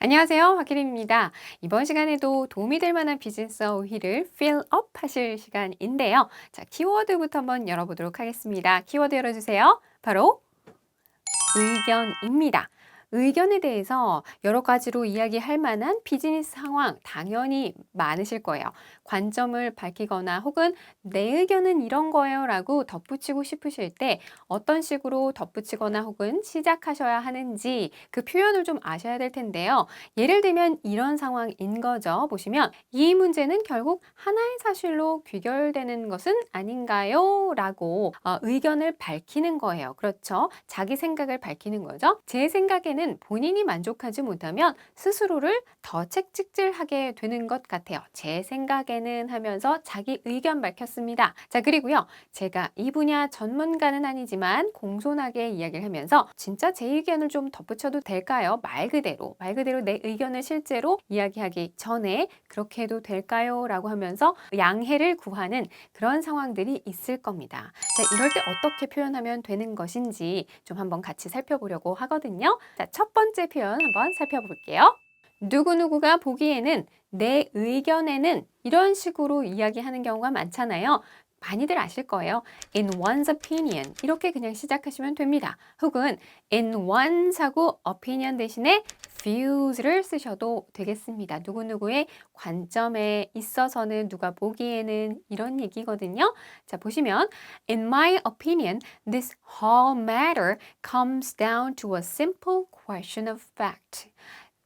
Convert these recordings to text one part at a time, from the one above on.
안녕하세요. 박혜림입니다. 이번 시간에도 도움이 될 만한 비즈니스 어휘를 fill up 하실 시간인데요. 자, 키워드부터 한번 열어보도록 하겠습니다. 키워드 열어주세요. 바로 의견입니다. 의견에 대해서 여러 가지로 이야기할 만한 비즈니스 상황 당연히 많으실 거예요. 관점을 밝히거나 혹은 내 의견은 이런 거예요 라고 덧붙이고 싶으실 때 어떤 식으로 덧붙이거나 혹은 시작하셔야 하는지 그 표현을 좀 아셔야 될 텐데요. 예를 들면 이런 상황인 거죠. 보시면 이 문제는 결국 하나의 사실로 귀결되는 것은 아닌가요? 라고 의견을 밝히는 거예요. 그렇죠. 자기 생각을 밝히는 거죠. 제 생각에는 본인이 만족하지 못하면 스스로를 더 채찍질하게 되는 것 같아요. 제 생각에는 하면서 자기 의견 밝혔습니다. 자, 그리고요. 제가 이 분야 전문가는 아니지만 공손하게 이야기를 하면서 진짜 제 의견을 좀 덧붙여도 될까요? 말 그대로 내 의견을 실제로 이야기하기 전에 그렇게 해도 될까요? 라고 하면서 양해를 구하는 그런 상황들이 있을 겁니다. 자, 이럴 때 어떻게 표현하면 되는 것인지 좀 한번 같이 살펴보려고 하거든요. 자, 첫 번째 표현 한번 살펴볼게요. 누구누구가 보기에는 내 의견에는 이런 식으로 이야기하는 경우가 많잖아요. 많이들 아실 거예요. In one's opinion 이렇게 그냥 시작하시면 됩니다. 혹은 in one's 하고 opinion 대신에 views를 쓰셔도 되겠습니다. 누구누구의 관점에 있어서는 누가 보기에는 이런 얘기거든요. 자, 보시면 In my opinion, this whole matter comes down to a simple question of fact.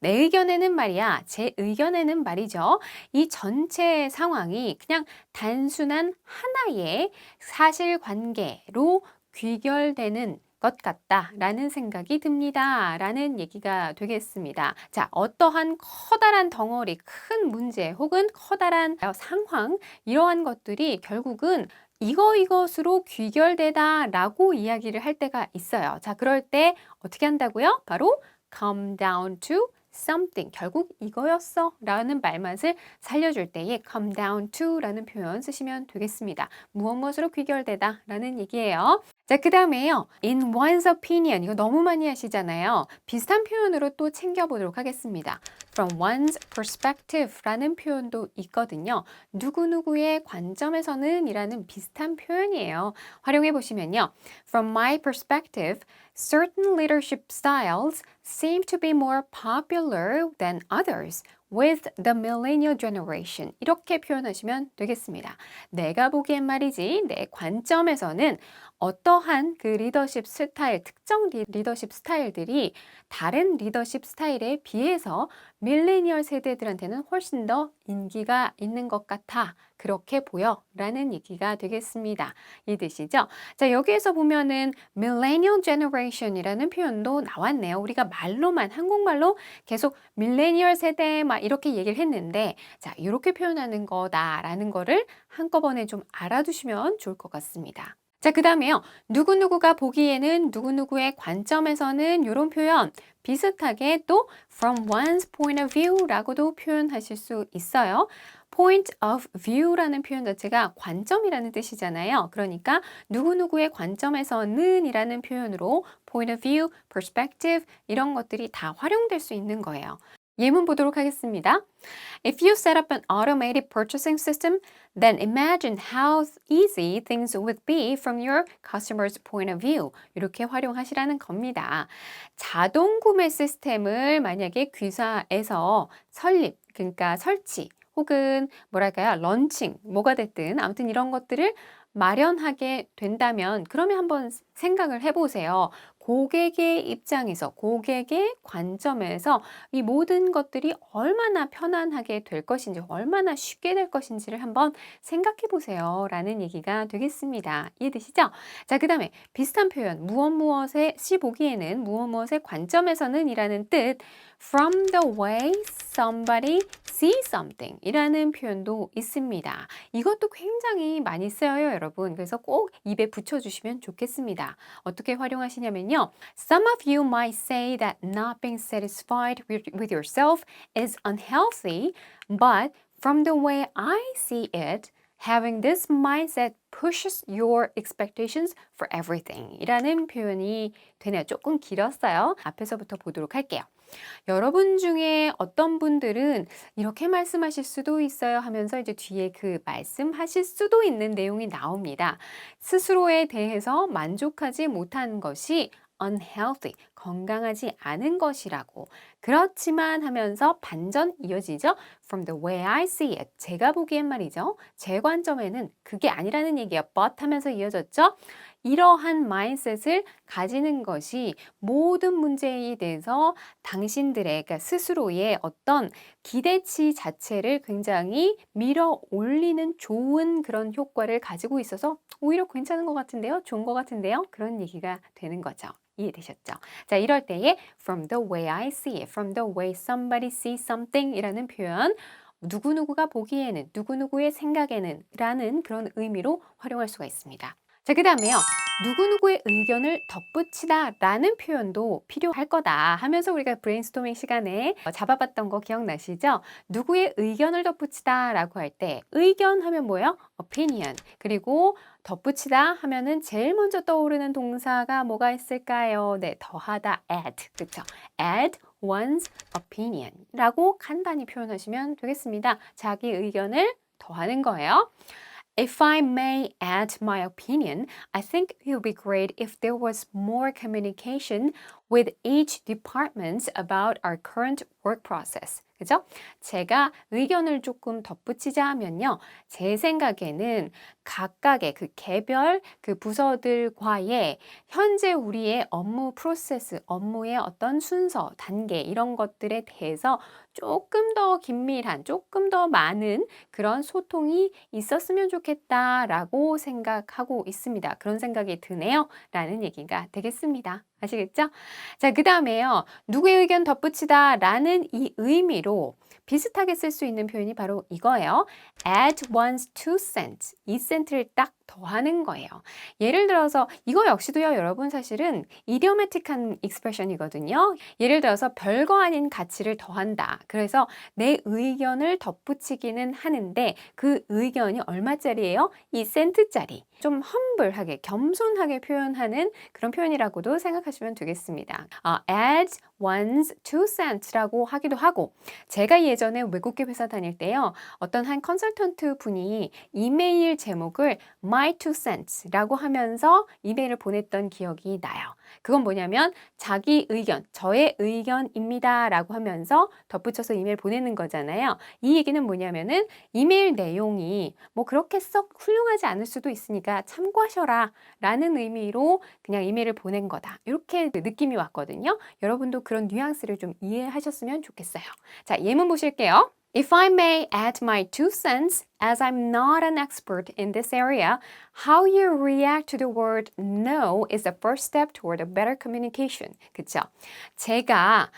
내 의견에는 말이야, 제 의견에는 말이죠. 이 전체 상황이 그냥 단순한 하나의 사실관계로 귀결되는 것 같다라는 생각이 듭니다. 라는 얘기가 되겠습니다. 자, 어떠한 커다란 덩어리, 큰 문제 혹은 커다란 상황 이러한 것들이 결국은 이것으로 귀결되다라고 이야기를 할 때가 있어요. 자, 그럴 때 어떻게 한다고요? 바로 come down to something 결국 이거였어 라는 말맛을 살려줄 때에 come down to 라는 표현 쓰시면 되겠습니다. 무엇으로 귀결되다 라는 얘기예요. 자, 그 다음에요. in one's opinion 이거 너무 많이 하시잖아요. 비슷한 표현으로 또 챙겨보도록 하겠습니다. from one's perspective 라는 표현도 있거든요. 누구누구의 관점에서는 이라는 비슷한 표현이에요. 활용해 보시면요. From my perspective, certain leadership styles seem to be more popular than others with the millennial generation. 이렇게 표현하시면 되겠습니다. 내가 보기엔 말이지, 내 관점에서는 어떠한 그 리더십 스타일, 특정 리더십 스타일들이 다른 리더십 스타일에 비해서 밀레니얼 세대들한테는 훨씬 더 인기가 있는 것 같아. 그렇게 보여. 라는 얘기가 되겠습니다. 이해되시죠? 자, 여기에서 보면은 millennial generation이라는 표현도 나왔네요. 우리가 말로만, 한국말로 계속 밀레니얼 세대 막 이렇게 얘기를 했는데, 자, 이렇게 표현하는 거다라는 거를 한꺼번에 좀 알아두시면 좋을 것 같습니다. 자, 그 다음에요. 누구누구가 보기에는 누구누구의 관점에서는 이런 표현 비슷하게 또 from one's point of view 라고도 표현하실 수 있어요. point of view라는 표현 자체가 관점이라는 뜻이잖아요. 그러니까 누구누구의 관점에서는 이라는 표현으로 point of view, perspective 이런 것들이 다 활용될 수 있는 거예요. 예문 보도록 하겠습니다. If you set up an automated purchasing system, then imagine how easy things would be from your customer's point of view. 이렇게 활용하시라는 겁니다. 자동 구매 시스템을 만약에 귀사에서 설립, 그러니까 설치, 혹은 뭐랄까요, 런칭, 뭐가 됐든 아무튼 이런 것들을 마련하게 된다면 그러면 한번 생각을 해보세요. 고객의 입장에서, 고객의 관점에서 이 모든 것들이 얼마나 편안하게 될 것인지, 얼마나 쉽게 될 것인지를 한번 생각해 보세요. 라는 얘기가 되겠습니다. 이해되시죠? 자, 그 다음에 비슷한 표현, 무엇의 시 보기에는 무엇의 관점에서는 이라는 뜻, from the way somebody sees something 이라는 표현도 있습니다. 이것도 굉장히 많이 쓰여요, 여러분. 그래서 꼭 입에 붙여주시면 좋겠습니다. 어떻게 활용하시냐면요. Some of you might say that not being satisfied with yourself is unhealthy, but from the way I see it, having this mindset pushes your expectations for everything 이라는 표현이 되네요. 조금 길었어요. 앞에서부터 보도록 할게요. 여러분 중에 어떤 분들은 이렇게 말씀하실 수도 있어요 하면서 이제 뒤에 그 말씀하실 수도 있는 내용이 나옵니다. 스스로에 대해서 만족하지 못한 것이 unhealthy, 건강하지 않은 것이라고. 그렇지만 하면서 반전 이어지죠. From the way I see it. 제가 보기엔 말이죠. 제 관점에는 그게 아니라는 얘기야. But 하면서 이어졌죠. 이러한 마인셋을 가지는 것이 모든 문제에 대해서 당신들의, 그러니까 스스로의 어떤 기대치 자체를 굉장히 밀어 올리는 좋은 그런 효과를 가지고 있어서 오히려 괜찮은 것 같은데요? 좋은 것 같은데요? 그런 얘기가 되는 거죠. 이해되셨죠? 자, 이럴 때에 from the way I see it, from the way somebody sees something 이라는 표현, 누구누구가 보기에는, 누구누구의 생각에는 라는 그런 의미로 활용할 수가 있습니다. 자, 그 다음에요. 누구누구의 의견을 덧붙이다 라는 표현도 필요할 거다 하면서 우리가 브레인스토밍 시간에 잡아봤던 거 기억나시죠? 누구의 의견을 덧붙이다 라고 할 때 의견 하면 뭐예요? opinion. 그리고 덧붙이다 하면은 제일 먼저 떠오르는 동사가 뭐가 있을까요? 네, 더하다 add. 그렇죠? add one's opinion 라고 간단히 표현하시면 되겠습니다. 자기 의견을 더하는 거예요. If I may add my opinion, I think it would be great if there was more communication with each department about our current work process. 그죠? 제가 의견을 조금 덧붙이자 하면요. 제 생각에는 각각의 그 개별 그 부서들과의 현재 우리의 업무 프로세스, 업무의 어떤 순서, 단계 이런 것들에 대해서 조금 더 긴밀한, 조금 더 많은 그런 소통이 있었으면 좋겠다라고 생각하고 있습니다. 그런 생각이 드네요. 라는 얘기가 되겠습니다. 아시겠죠? 자, 그 다음에요. 누구의 의견 덧붙이다 라는 이 의미로 비슷하게 쓸 수 있는 표현이 바로 이거예요. add one's 2 cents. 2센트를 딱 더하는 거예요. 예를 들어서 이거 역시도요, 여러분 사실은 이디오매틱한 익스프레션이거든요. 예를 들어서 별거 아닌 가치를 더한다. 그래서 내 의견을 덧붙이기는 하는데 그 의견이 얼마짜리예요? 2센트짜리. 좀 험블하게, 겸손하게 표현하는 그런 표현이라고도 생각하시면 되겠습니다. add one's 2cents라고 하기도 하고 제가 예전에 외국계 회사 다닐 때요. 어떤 한 컨설턴트 분이 이메일 제목을 my 2cents라고 하면서 이메일을 보냈던 기억이 나요. 그건 뭐냐면 자기 의견, 저의 의견입니다 라고 하면서 덧붙여서 이메일 보내는 거잖아요. 이 얘기는 뭐냐면은 이메일 내용이 뭐 그렇게 썩 훌륭하지 않을 수도 있으니까 참고하셔라 라는 의미로 그냥 이메일을 보낸 거다. 이렇게 느낌이 왔거든요. 여러분도 그런 뉘앙스를 좀 이해하셨으면 좋겠어요. 자, 예문 보실게요. If I may add my 2 cents, as I'm not an expert in this area, how you react to the word no is the first step toward a better communication. 그쵸? 제가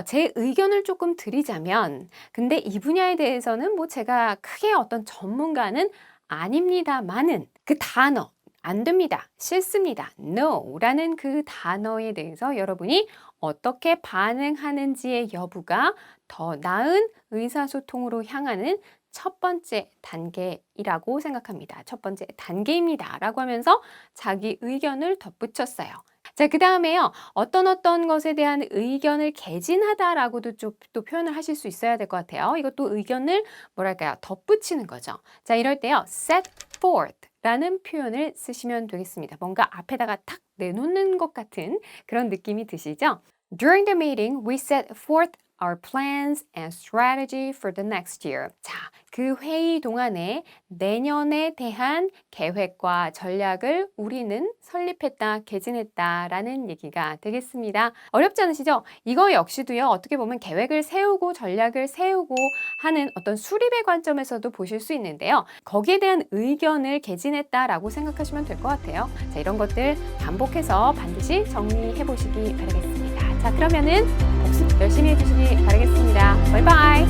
제 의견을 조금 드리자면, 근데 이 분야에 대해서는 뭐 제가 크게 어떤 전문가는 아닙니다만은 그 단어, 안 됩니다. 싫습니다. No 라는 그 단어에 대해서 여러분이 어떻게 반응하는지의 여부가 더 나은 의사소통으로 향하는 첫 번째 단계이라고 생각합니다. 첫 번째 단계입니다. 라고 하면서 자기 의견을 덧붙였어요. 자, 그 다음에요. 어떤 것에 대한 의견을 개진하다라고도 좀 또 표현을 하실 수 있어야 될 것 같아요. 이것도 의견을 뭐랄까요? 덧붙이는 거죠. 자, 이럴 때요. set forth 라는 표현을 쓰시면 되겠습니다. 뭔가 앞에다가 탁 내놓는 것 같은 그런 느낌이 드시죠? During the meeting, we set forth our plans and strategy for the next year. 자, 그 회의 동안에 내년에 대한 계획과 전략을 우리는 설립했다, 개진했다라는 얘기가 되겠습니다. 어렵지 않으시죠? 이거 역시도요, 어떻게 보면 계획을 세우고 전략을 세우고 하는 어떤 수립의 관점에서도 보실 수 있는데요. 거기에 대한 의견을 개진했다라고 생각하시면 될 것 같아요. 자, 이런 것들 반복해서 반드시 정리해 보시기 바라겠습니다. 자, 그러면은 복습 열심히 해주시기 바라겠습니다. 바이바이!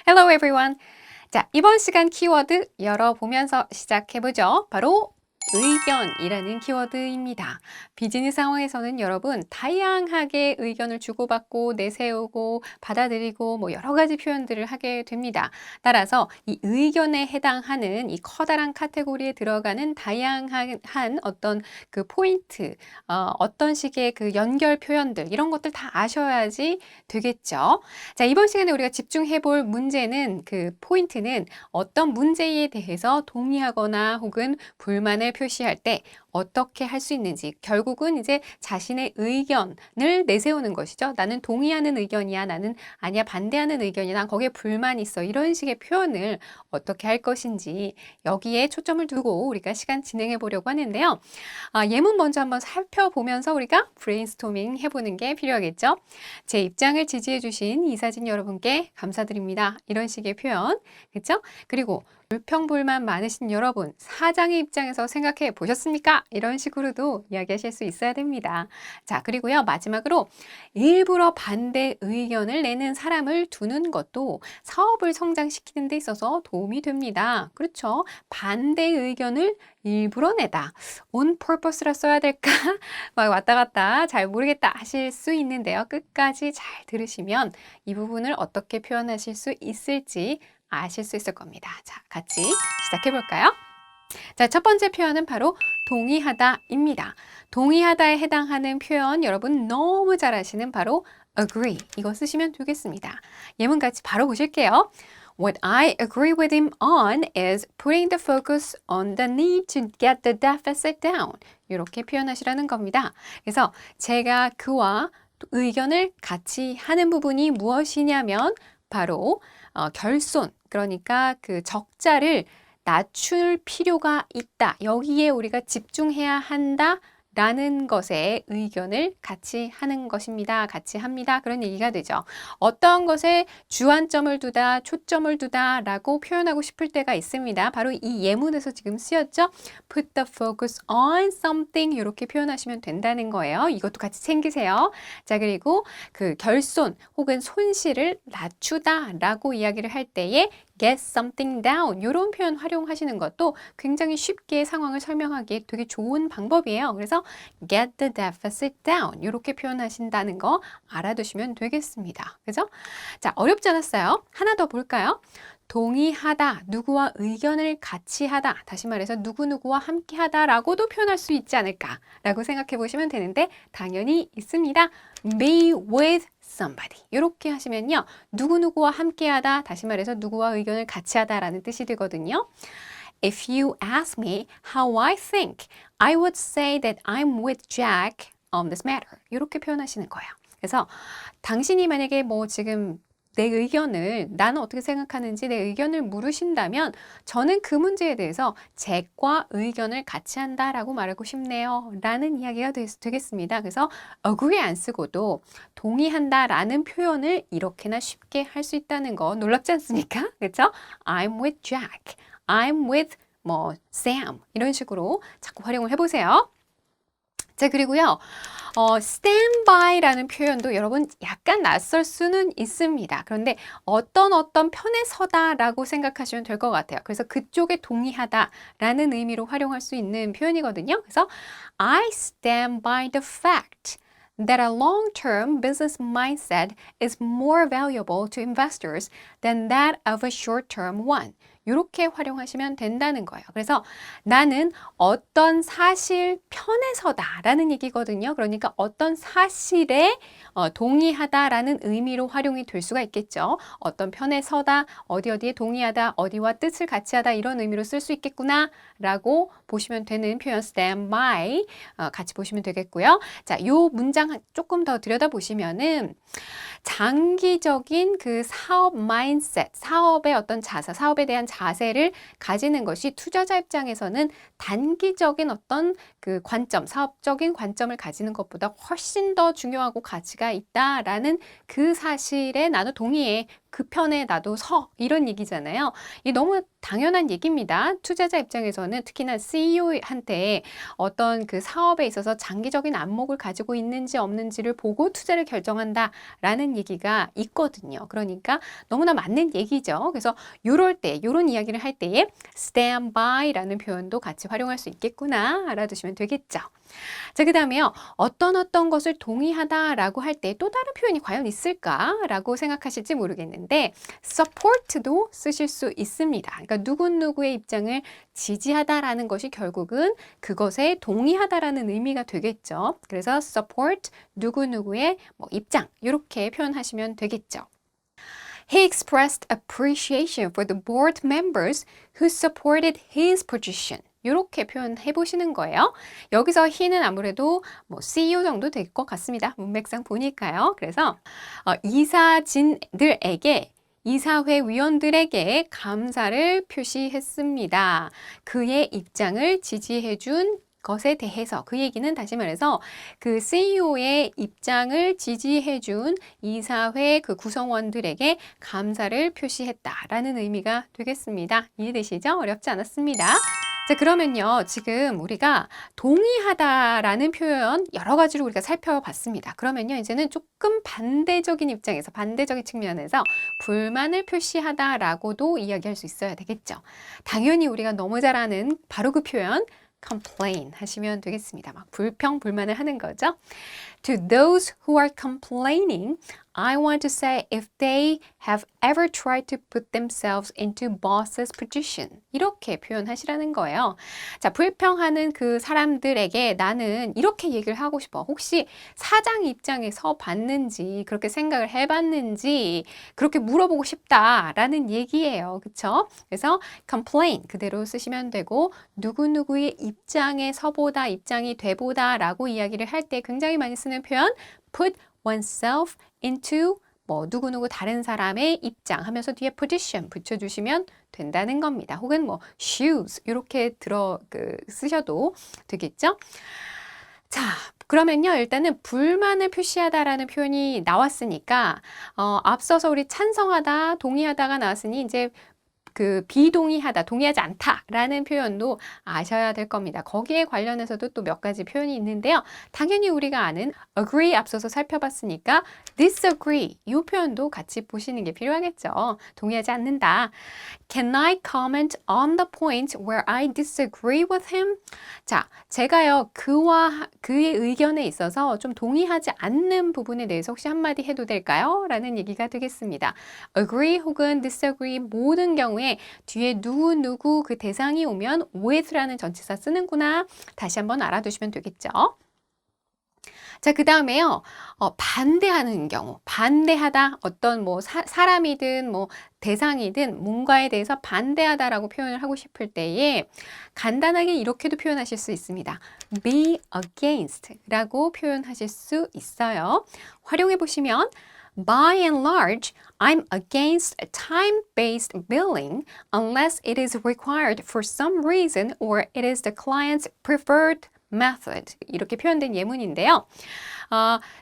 Hello everyone! 자, 이번 시간 키워드 열어보면서 시작해보죠. 바로 의견이라는 키워드입니다. 비즈니스 상황에서는 여러분 다양하게 의견을 주고받고 내세우고 받아들이고 뭐 여러 가지 표현들을 하게 됩니다. 따라서 이 의견에 해당하는 이 커다란 카테고리에 들어가는 다양한 어떤 그 포인트, 어떤 식의 그 연결 표현들 이런 것들 다 아셔야지 되겠죠. 자, 이번 시간에 우리가 집중해 볼 문제는 그 포인트는 어떤 문제에 대해서 동의하거나 혹은 불만을 표시할 때 어떻게 할 수 있는지 결국은 이제 자신의 의견을 내세우는 것이죠. 나는 동의하는 의견이야. 나는 아니야 반대하는 의견이야. 난 거기에 불만이 있어. 이런 식의 표현을 어떻게 할 것인지 여기에 초점을 두고 우리가 시간 진행해 보려고 하는데요. 예문 먼저 한번 살펴보면서 우리가 브레인스토밍 해보는 게 필요하겠죠. 제 입장을 지지해 주신 이사진 여러분께 감사드립니다. 이런 식의 표현, 그렇죠? 그리고 불평불만 많으신 여러분, 사장의 입장에서 생각해 보셨습니까? 이런 식으로도 이야기하실 수 있어야 됩니다. 자, 그리고요, 마지막으로 일부러 반대 의견을 내는 사람을 두는 것도 사업을 성장시키는 데 있어서 도움이 됩니다. 그렇죠? 반대 의견을 일부러 내다. on purpose라 써야 될까? 막 왔다 갔다 잘 모르겠다 하실 수 있는데요. 끝까지 잘 들으시면 이 부분을 어떻게 표현하실 수 있을지 아실 수 있을 겁니다. 자, 같이 시작해 볼까요? 자, 첫 번째 표현은 바로 동의하다입니다. 동의하다에 해당하는 표현 여러분 너무 잘 아시는 바로 agree 이거 쓰시면 되겠습니다. 예문 같이 바로 보실게요. What I agree with him on is putting the focus on the need to get the deficit down. 이렇게 표현하시라는 겁니다. 그래서 제가 그와 의견을 같이 하는 부분이 무엇이냐면 바로 결손, 그러니까 그 적자를 낮출 필요가 있다. 여기에 우리가 집중해야 한다. 라는 것에 의견을 같이 하는 것입니다. 같이 합니다. 그런 얘기가 되죠. 어떤 것에 주안점을 두다, 초점을 두다 라고 표현하고 싶을 때가 있습니다. 바로 이 예문에서 지금 쓰였죠. Put the focus on something 이렇게 표현하시면 된다는 거예요. 이것도 같이 챙기세요. 자, 그리고 그 결손 혹은 손실을 낮추다 라고 이야기를 할 때에 get something down 이런 표현 활용하시는 것도 굉장히 쉽게 상황을 설명하기에 되게 좋은 방법이에요. 그래서 get the deficit down 이렇게 표현하신다는 거 알아두시면 되겠습니다. 그죠? 자, 어렵지 않았어요? 하나 더 볼까요? 동의하다, 누구와 의견을 같이 하다, 다시 말해서 누구누구와 함께 하다라고도 표현할 수 있지 않을까라고 생각해 보시면 되는데 당연히 있습니다. be with somebody 이렇게 하시면요. 누구누구와 함께 하다, 다시 말해서 누구와 의견을 같이 하다라는 뜻이 되거든요. If you ask me how I think, I would say that I'm with Jack on this matter. 이렇게 표현하시는 거예요. 그래서 당신이 만약에 뭐 지금 내 의견을 나는 어떻게 생각하는지 내 의견을 물으신다면 저는 그 문제에 대해서 잭과 의견을 같이 한다라고 말하고 싶네요. 라는 이야기가 되겠습니다. 그래서 agree 안 쓰고도 동의한다라는 표현을 이렇게나 쉽게 할 수 있다는 거 놀랍지 않습니까? 그렇죠? I'm with Jack. I'm with 뭐 Sam 이런 식으로 자꾸 활용을 해보세요. 자, 그리고요. stand by라는 표현도 여러분 약간 낯설 수는 있습니다. 그런데 어떤 편에 서다라고 생각하시면 될 것 같아요. 그래서 그쪽에 동의하다라는 의미로 활용할 수 있는 표현이거든요. 그래서 I stand by the fact that a long-term business mindset is more valuable to investors than that of a short-term one. 이렇게 활용하시면 된다는 거예요. 그래서 나는 어떤 사실 편에 서다라는 얘기거든요. 그러니까 어떤 사실에 동의하다라는 의미로 활용이 될 수가 있겠죠. 어떤 편에 서다, 어디에 동의하다, 어디와 뜻을 같이 하다 이런 의미로 쓸 수 있겠구나 라고 보시면 되는 표현 stand by 같이 보시면 되겠고요. 자, 요 문장 조금 더 들여다보시면은 장기적인 그 사업 마인셋, 사업의 어떤 자세, 사업에 대한 자세를 가지는 것이 투자자 입장에서는 단기적인 어떤 그 관점, 사업적인 관점을 가지는 것보다 훨씬 더 중요하고 가치가 있다라는 그 사실에 나도 동의해. 그 편에 나도 서 이런 얘기잖아요. 이게 너무 당연한 얘기입니다. 투자자 입장에서는 특히나 CEO한테 어떤 그 사업에 있어서 장기적인 안목을 가지고 있는지 없는지를 보고 투자를 결정한다라는 얘기가 있거든요. 그러니까 너무나 맞는 얘기죠. 그래서 요럴 때, 요런 이야기를 할 때에 stand by라는 표현도 같이 활용할 수 있겠구나 알아두시면 되겠죠. 자, 그 다음에요. 어떤 것을 동의하다라고 할 때 또 다른 표현이 과연 있을까라고 생각하실지 모르겠는데 support도 쓰실 수 있습니다. 그러니까 누구누구의 입장을 지지하다라는 것이 결국은 그것에 동의하다라는 의미가 되겠죠. 그래서 support 누구누구의 뭐 입장 이렇게 표현하시면 되겠죠. He expressed appreciation for the board members who supported his position. 이렇게 표현해 보시는 거예요. 여기서 he는 아무래도 뭐 CEO 정도 될 것 같습니다. 문맥상 보니까요. 그래서 이사진들에게 이사회 위원들에게 감사를 표시했습니다. 그의 입장을 지지해 준 것에 대해서 그 얘기는 다시 말해서 그 CEO의 입장을 지지해 준 이사회 그 구성원들에게 감사를 표시했다라는 의미가 되겠습니다. 이해되시죠? 어렵지 않았습니다. 자, 그러면요. 지금 우리가 동의하다라는 표현 여러 가지로 우리가 살펴봤습니다. 그러면요. 이제는 조금 반대적인 입장에서, 반대적인 측면에서 불만을 표시하다라고도 이야기할 수 있어야 되겠죠. 당연히 우리가 너무 잘 아는 바로 그 표현, complain 하시면 되겠습니다. 막 불평, 불만을 하는 거죠. To those who are complaining, I want to say if they have ever tried to put themselves into boss's position. 이렇게 표현하시라는 거예요. 자, 불평하는 그 사람들에게 나는 이렇게 얘기를 하고 싶어. 혹시 사장 입장에서 봤는지, 그렇게 생각을 해봤는지, 그렇게 물어보고 싶다라는 얘기예요. 그쵸? 그래서 complain 그대로 쓰시면 되고, 누구누구의 입장에 서보다, 입장이 돼보다라고 이야기를 할 때 굉장히 많이 쓰는 표현, put oneself into 뭐 누구누구 다른 사람의 입장 하면서 뒤에 position 붙여주시면 된다는 겁니다. 혹은 뭐 shoes 이렇게 쓰셔도 되겠죠. 자, 그러면요. 일단은 불만을 표시하다라는 표현이 나왔으니까 앞서서 우리 찬성하다, 동의하다가 나왔으니 이제 그 비동의하다, 동의하지 않다라는 표현도 아셔야 될 겁니다. 거기에 관련해서도 또 몇 가지 표현이 있는데요. 당연히 우리가 아는 agree 앞서서 살펴봤으니까 disagree 이 표현도 같이 보시는 게 필요하겠죠. 동의하지 않는다. Can I comment on the point where I disagree with him? 자, 제가요 그의 의견에 있어서 좀 동의하지 않는 부분에 대해서 혹시 한마디 해도 될까요? 라는 얘기가 되겠습니다. agree 혹은 disagree 모든 경우에 뒤에 누구 그 대상이 오면 with라는 전치사 쓰는구나. 다시 한번 알아두시면 되겠죠. 자, 그 다음에요. 반대하는 경우, 반대하다 어떤 뭐 사람이든 뭐 대상이든 뭔가에 대해서 반대하다라고 표현을 하고 싶을 때에 간단하게 이렇게도 표현하실 수 있습니다. be against라고 표현하실 수 있어요. 활용해 보시면 By and large, I'm against time-based billing unless it is required for some reason or it is the client's preferred method. 이렇게 표현된 예문인데요.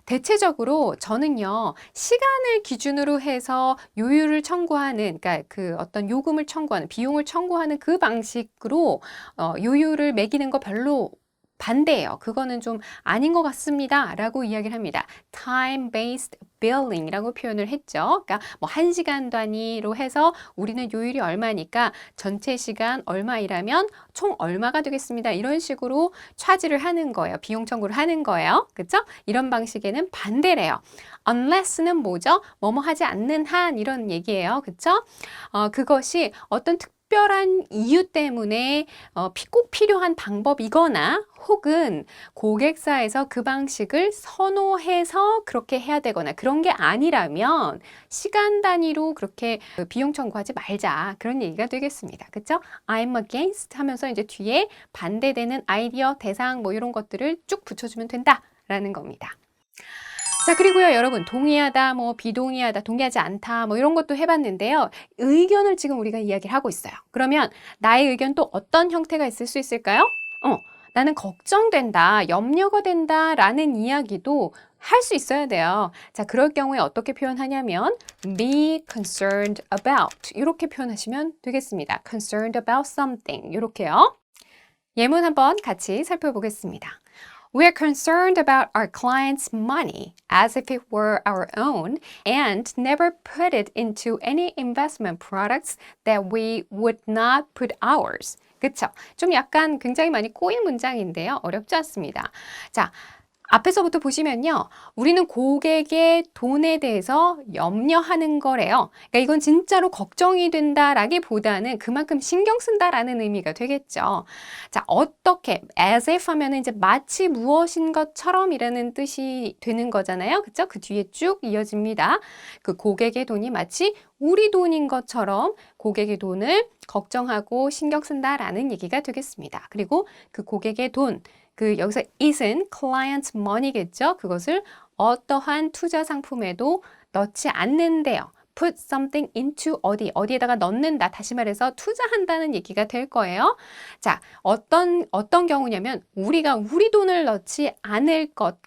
대체적으로 저는요, 시간을 기준으로 해서 요율을 청구하는, 그러니까 그 어떤 요금을 청구하는, 비용을 청구하는 그 방식으로 요율을 매기는 거 별로 반대예요. 그거는 좀 아닌 것 같습니다. 라고 이야기를 합니다. time-based billing 이라고 표현을 했죠. 그러니까 뭐 1시간 단위로 해서 우리는 요율이 얼마니까 전체 시간 얼마 일하면 총 얼마가 되겠습니다. 이런 식으로 차지를 하는 거예요. 비용 청구를 하는 거예요. 그렇죠? 이런 방식에는 반대래요. unless는 뭐죠? 뭐뭐 하지 않는 한 이런 얘기예요. 그렇죠? 그것이 어떤 특별한 이유 때문에 꼭 필요한 방법이거나 혹은 고객사에서 그 방식을 선호해서 그렇게 해야 되거나 그런 게 아니라면 시간 단위로 그렇게 비용 청구하지 말자. 그런 얘기가 되겠습니다. 그렇죠? I'm against 하면서 이제 뒤에 반대되는 아이디어, 대상 뭐 이런 것들을 쭉 붙여주면 된다라는 겁니다. 자, 그리고요, 여러분, 동의하다, 뭐, 비동의하다, 동의하지 않다, 뭐, 이런 것도 해봤는데요. 의견을 지금 우리가 이야기를 하고 있어요. 그러면 나의 의견 또 어떤 형태가 있을 수 있을까요? 나는 걱정된다, 염려가 된다, 라는 이야기도 할 수 있어야 돼요. 자, 그럴 경우에 어떻게 표현하냐면 be concerned about 이렇게 표현하시면 되겠습니다. concerned about something 이렇게요. 예문 한번 같이 살펴보겠습니다. We're concerned about our clients' money as if it were our own and never put it into any investment products that we would not put ours. 그쵸? 좀 약간 굉장히 많이 꼬인 문장인데요. 어렵지 않습니다. 자, 앞에서부터 보시면요. 우리는 고객의 돈에 대해서 염려하는 거래요. 그러니까 이건 진짜로 걱정이 된다라기보다는 그만큼 신경 쓴다라는 의미가 되겠죠. 자, 어떻게 as if 하면은 이제 마치 무엇인 것처럼이라는 뜻이 되는 거잖아요. 그쵸? 그 뒤에 쭉 이어집니다. 그 고객의 돈이 마치 우리 돈인 것처럼 고객의 돈을 걱정하고 신경 쓴다라는 얘기가 되겠습니다. 그리고 그 고객의 돈 여기서 it은 client money겠죠. 그것을 어떠한 투자 상품에도 넣지 않는데요. put something into 어디에다가 넣는다. 다시 말해서 투자한다는 얘기가 될 거예요. 자, 어떤 경우냐면 우리가 우리 돈을 넣지 않을 것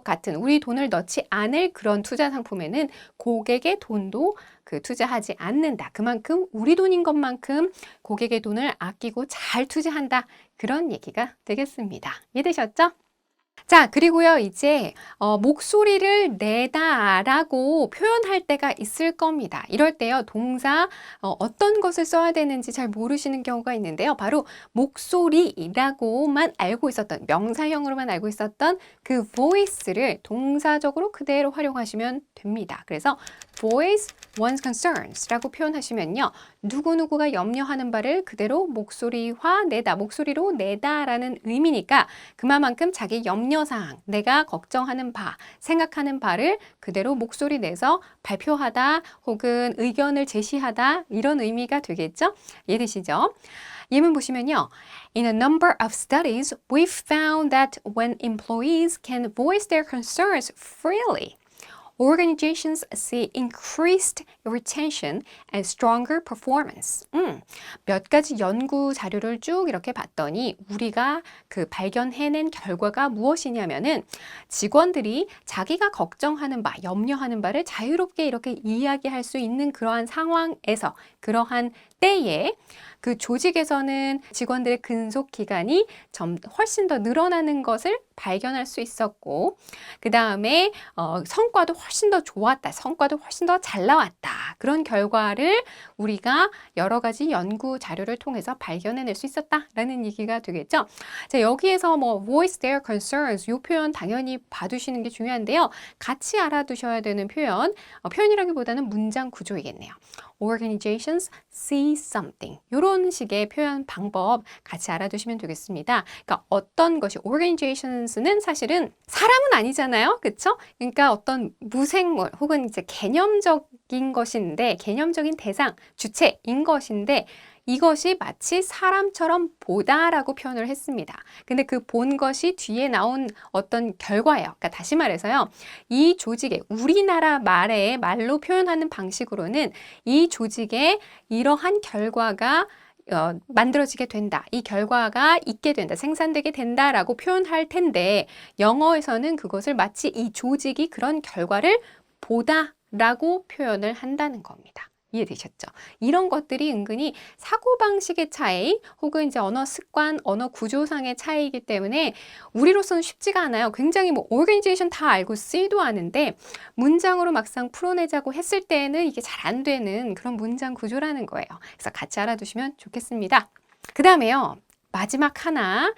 같은 우리 돈을 넣지 않을 그런 투자 상품에는 고객의 돈도 투자하지 않는다. 그만큼 우리 돈인 것만큼 고객의 돈을 아끼고 잘 투자한다. 그런 얘기가 되겠습니다. 이해되셨죠? 자, 그리고요, 이제, 목소리를 내다라고 표현할 때가 있을 겁니다. 이럴 때요, 동사, 어떤 것을 써야 되는지 잘 모르시는 경우가 있는데요. 바로 목소리라고만 알고 있었던, 명사형으로만 알고 있었던 그 voice를 동사적으로 그대로 활용하시면 됩니다. 그래서 voice one's concerns 라고 표현하시면요. 누구누구가 염려하는 바를 그대로 목소리로 내다라는 의미니까 그만큼 자기 염려사항, 내가 걱정하는 바, 생각하는 바를 그대로 목소리 내서 발표하다 혹은 의견을 제시하다 이런 의미가 되겠죠? 이해되시죠? 예문 보시면요. In a number of studies, we've found that when employees can voice their concerns freely, organizations see increased retention and stronger performance. 몇 가지 연구 자료를 쭉 이렇게 봤더니 우리가 발견해낸 결과가 무엇이냐면은 직원들이 자기가 걱정하는 바, 염려하는 바를 자유롭게 이렇게 이야기할 수 있는 그러한 상황에서, 그러한 때에 그 조직에서는 직원들의 근속 기간이 훨씬 더 늘어나는 것을 발견할 수 있었고, 그 다음에 성과도 훨씬 더 좋았다, 성과도 훨씬 더 잘 나왔다. 그런 결과를 우리가 여러 가지 연구 자료를 통해서 발견해낼 수 있었다라는 얘기가 되겠죠. 자, 여기에서 voice their concerns 이 표현 당연히 봐두시는 게 중요한데요. 같이 알아두셔야 되는 표현이라기보다는 문장 구조이겠네요. Organizations see something. 이런 식의 표현 방법 같이 알아두시면 되겠습니다. 그러니까 어떤 것이 organizations는 사실은 사람은 아니잖아요. 그렇죠? 그러니까 어떤 무생물 혹은 이제 개념적인 것인데, 개념적인 대상, 주체인 것인데 이것이 마치 사람처럼 보다라고 표현을 했습니다. 근데 그 본 것이 뒤에 나온 어떤 결과예요. 그러니까 다시 말해서요. 이 조직의 우리나라 말로 표현하는 방식으로는 이 조직에 이러한 결과가 만들어지게 된다. 이 결과가 있게 된다. 생산되게 된다라고 표현할 텐데 영어에서는 그것을 마치 이 조직이 그런 결과를 보다라고 표현을 한다는 겁니다. 이해되셨죠? 이런 것들이 은근히 사고방식의 차이 혹은 이제 언어 습관, 언어 구조상의 차이이기 때문에 우리로서는 쉽지가 않아요. 굉장히 organization 다 알고 쓰이도 아는데 문장으로 막상 풀어내자고 했을 때는 이게 잘 안 되는 그런 문장 구조라는 거예요. 그래서 같이 알아두시면 좋겠습니다. 그 다음에요. 마지막 하나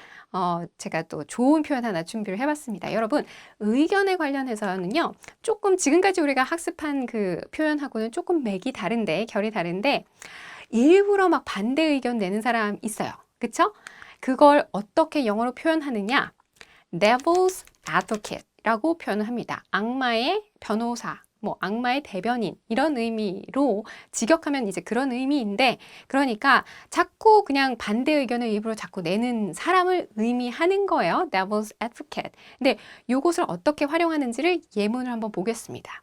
제가 또 좋은 표현 하나 준비를 해봤습니다. 여러분 의견에 관련해서는요. 조금 지금까지 우리가 학습한 그 표현하고는 조금 맥이 다른데 결이 다른데 일부러 막 반대 의견 내는 사람 있어요. 그쵸? 그걸 어떻게 영어로 표현하느냐? Devil's advocate 라고 표현을 합니다. 악마의 변호사. 악마의 대변인 이런 의미로 직역하면 이제 그런 의미인데 그러니까 자꾸 그냥 반대 의견을 일부러 자꾸 내는 사람을 의미하는 거예요. Devil's advocate. 근데 이것을 어떻게 활용하는지를 예문을 한번 보겠습니다.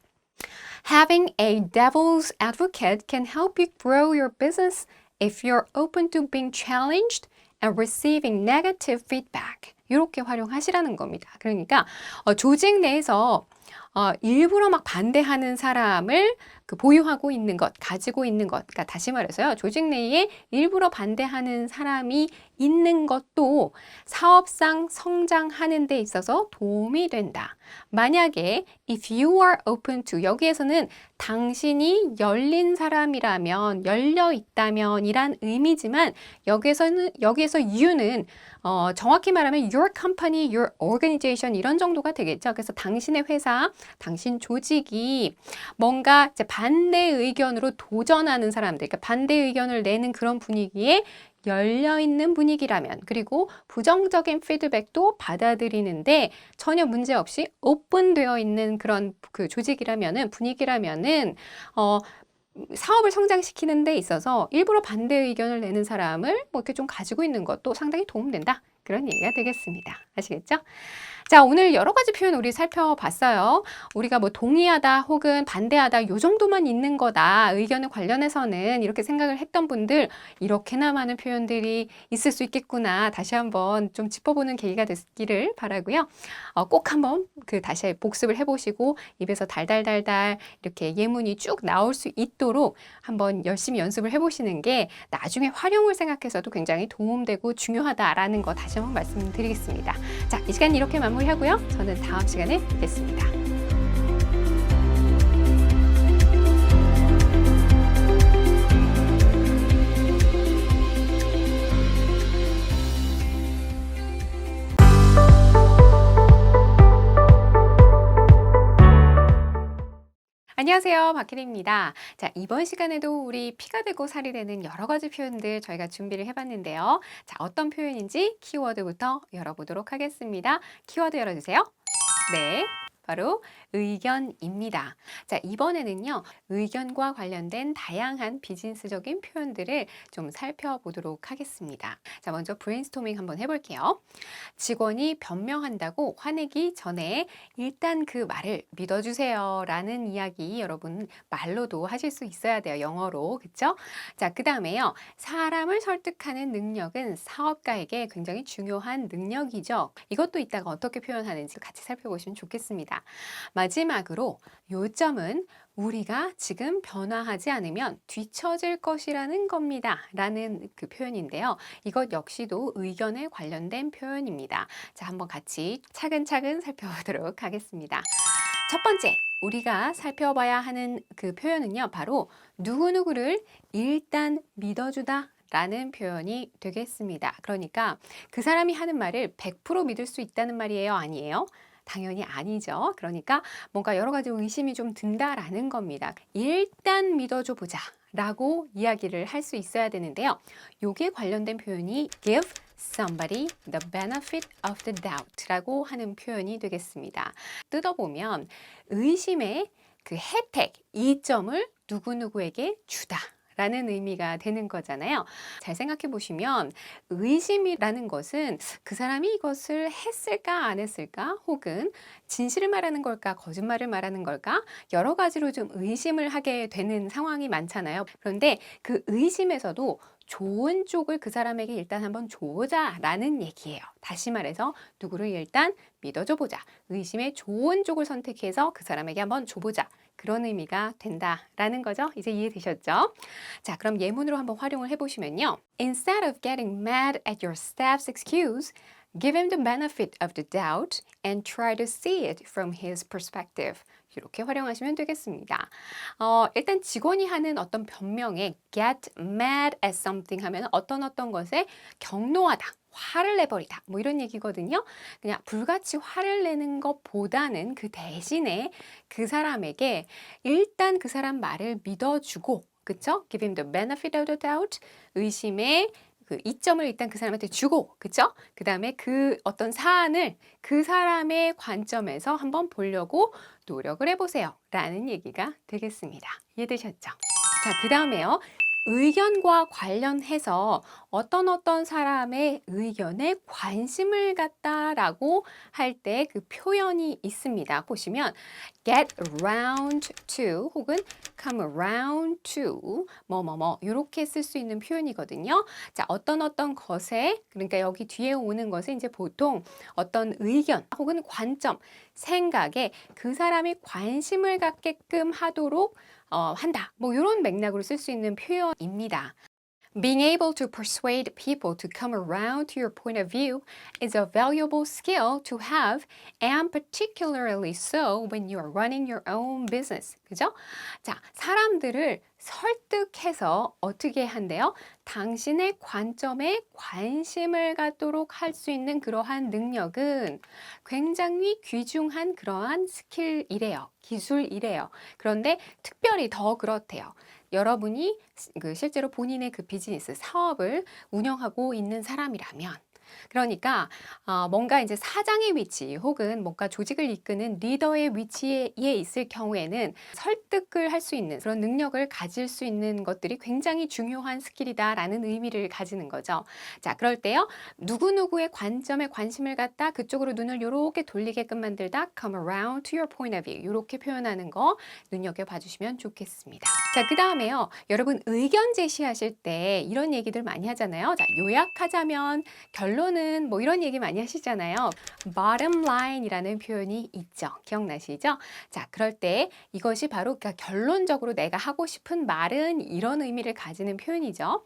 Having a devil's advocate can help you grow your business if you're open to being challenged and receiving negative feedback. 이렇게 활용하시라는 겁니다. 그러니까 조직 내에서 일부러 막 반대하는 사람을 보유하고 있는 것, 가지고 있는 것. 그러니까 다시 말해서요. 조직 내에 일부러 반대하는 사람이 있는 것도 사업상 성장하는 데 있어서 도움이 된다. 만약에 if you are open to 여기에서는 당신이 열린 사람이라면, 열려 있다면 이란 의미지만 여기에서 you는 정확히 말하면 your company, your organization 이런 정도가 되겠죠. 그래서 당신의 회사, 당신 조직이 뭔가 이제 반대 의견으로 도전하는 사람들, 그러니까 반대 의견을 내는 그런 분위기에 열려 있는 분위기라면, 그리고 부정적인 피드백도 받아들이는데 전혀 문제 없이 오픈되어 있는 그런 그 조직이라면은, 분위기라면은, 사업을 성장시키는 데 있어서 일부러 반대 의견을 내는 사람을 뭐 이렇게 좀 가지고 있는 것도 상당히 도움된다. 그런 얘기가 되겠습니다. 아시겠죠? 자, 오늘 여러 가지 표현 우리 살펴봤어요. 우리가 뭐 동의하다 혹은 반대하다 요 정도만 있는 거다. 의견에 관련해서는 이렇게 생각을 했던 분들 이렇게나 많은 표현들이 있을 수 있겠구나. 다시 한번 좀 짚어보는 계기가 됐기를 바라고요. 꼭 한번 다시 복습을 해보시고 입에서 달달달달 이렇게 예문이 쭉 나올 수 있도록 한번 열심히 연습을 해보시는 게 나중에 활용을 생각해서도 굉장히 도움되고 중요하다라는 거 다시 한번 말씀드리겠습니다. 자, 이 시간 이렇게 마무리하고요. 저는 다음 시간에 뵙겠습니다. 안녕하세요. 박혜리입니다. 자, 이번 시간에도 우리 피가 되고 살이 되는 여러 가지 표현들 저희가 준비를 해봤는데요. 자, 어떤 표현인지 키워드부터 열어보도록 하겠습니다. 키워드 열어주세요. 네. 바로 의견입니다. 자, 이번에는요, 의견과 관련된 다양한 비즈니스적인 표현들을 좀 살펴보도록 하겠습니다. 자, 먼저 브레인스토밍 한번 해볼게요. 직원이 변명한다고 화내기 전에 일단 그 말을 믿어주세요 라는 이야기 여러분 말로도 하실 수 있어야 돼요. 영어로. 그쵸? 자, 그 다음에요. 사람을 설득하는 능력은 사업가에게 굉장히 중요한 능력이죠. 이것도 이따가 어떻게 표현하는지 같이 살펴보시면 좋겠습니다. 마지막으로 요점은 우리가 지금 변화하지 않으면 뒤처질 것이라는 겁니다. 라는 그 표현인데요. 이것 역시도 의견에 관련된 표현입니다. 자, 한번 같이 차근차근 살펴보도록 하겠습니다. 첫 번째, 우리가 살펴봐야 하는 그 표현은요. 바로 누구누구를 일단 믿어주다. 라는 표현이 되겠습니다. 그러니까 그 사람이 하는 말을 100% 믿을 수 있다는 말이에요? 아니에요? 당연히 아니죠. 그러니까 뭔가 여러 가지 의심이 좀 든다라는 겁니다. 일단 믿어줘 보자 라고 이야기를 할 수 있어야 되는데요. 요게 관련된 표현이 give somebody the benefit of the doubt 라고 하는 표현이 되겠습니다. 뜯어보면 의심의 그 혜택, 이점을 누구누구에게 주다. 라는 의미가 되는 거잖아요. 잘 생각해 보시면 의심이라는 것은 그 사람이 이것을 했을까 안 했을까 혹은 진실을 말하는 걸까 거짓말을 말하는 걸까 여러 가지로 좀 의심을 하게 되는 상황이 많잖아요. 그런데 그 의심에서도 좋은 쪽을 그 사람에게 일단 한번 줘보자 라는 얘기예요. 다시 말해서 누구를 일단 믿어줘 보자. 의심의 좋은 쪽을 선택해서 그 사람에게 한번 줘보자. 그런 의미가 된다라는 거죠. 이제 이해되셨죠? 자, 그럼 예문으로 한번 활용을 해보시면요. Instead of getting mad at your staff's excuse, give him the benefit of the doubt and try to see it from his perspective. 이렇게 활용하시면 되겠습니다. 일단 직원이 하는 어떤 변명에 get mad at something 하면 어떤 것에 격노하다. 화를 내버리다. 뭐 이런 얘기거든요. 그냥 불같이 화를 내는 것보다는 그 대신에 그 사람에게 일단 그 사람 말을 믿어주고, 그쵸? Give him the benefit of the doubt. 의심의 그 이점을 일단 그 사람한테 주고, 그쵸? 그 다음에 그 어떤 사안을 그 사람의 관점에서 한번 보려고 노력을 해보세요. 라는 얘기가 되겠습니다. 이해되셨죠? 자, 그 다음에요. 의견과 관련해서 어떤 사람의 의견에 관심을 갖다라고 할 때 그 표현이 있습니다. 보시면 get around to 혹은 come around to 뭐뭐뭐 이렇게 쓸 수 있는 표현이거든요. 자, 어떤 것에 그러니까 여기 뒤에 오는 것은 이제 보통 어떤 의견 혹은 관점, 생각에 그 사람이 관심을 갖게끔 하도록 한다. 뭐 이런 맥락으로 쓸 수 있는 표현입니다. Being able to persuade people to come around to your point of view is a valuable skill to have, and particularly so when you are running your own business. 그죠? 자, 사람들을 설득해서 어떻게 한대요? 당신의 관점에 관심을 갖도록 할 수 있는 그러한 능력은 굉장히 귀중한 그러한 스킬이래요. 기술이래요. 그런데 특별히 더 그렇대요. 여러분이 실제로 본인의 그 비즈니스 사업을 운영하고 있는 사람이라면 그러니까 뭔가 이제 사장의 위치 혹은 뭔가 조직을 이끄는 리더의 위치에 있을 경우에는 설득을 할 수 있는 그런 능력을 가질 수 있는 것들이 굉장히 중요한 스킬이다라는 의미를 가지는 거죠. 자, 그럴 때요. 누구누구의 관점에 관심을 갖다 그쪽으로 눈을 요렇게 돌리게끔 만들다 come around to your point of view 이렇게 표현하는 거 눈여겨봐 주시면 좋겠습니다. 자, 그 다음에요. 여러분 의견 제시하실 때 이런 얘기들 많이 하잖아요. 자, 요약하자면 결론은 뭐 이런 얘기 많이 하시잖아요. bottom line이라는 표현이 있죠. 기억나시죠? 자, 그럴 때 이것이 바로 그러니까 결론적으로 내가 하고 싶은 말은 이런 의미를 가지는 표현이죠.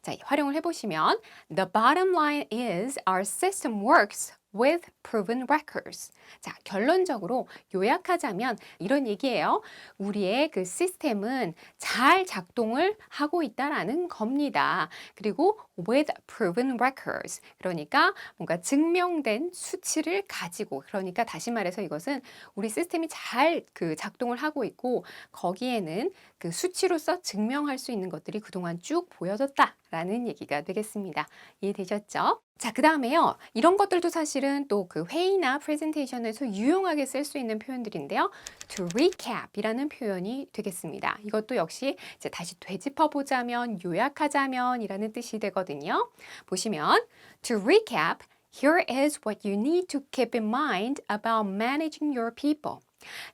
자, 활용을 해보시면 The bottom line is our system works with proven records. 자, 결론적으로 요약하자면 이런 얘기예요. 우리의 그 시스템은 잘 작동을 하고 있다라는 겁니다. 그리고 with proven records. 그러니까 뭔가 증명된 수치를 가지고 그러니까 다시 말해서 이것은 우리 시스템이 잘 그 작동을 하고 있고 거기에는 그 수치로서 증명할 수 있는 것들이 그동안 쭉 보여졌다라는 얘기가 되겠습니다. 이해되셨죠? 자, 그 다음에요. 이런 것들도 사실은 또 그 회의나 프레젠테이션에서 유용하게 쓸 수 있는 표현들인데요. To recap 이라는 표현이 되겠습니다. 이것도 역시 이제 다시 되짚어 보자면, 요약하자면 이라는 뜻이 되거든요. 보시면, To recap, here is what you need to keep in mind about managing your people.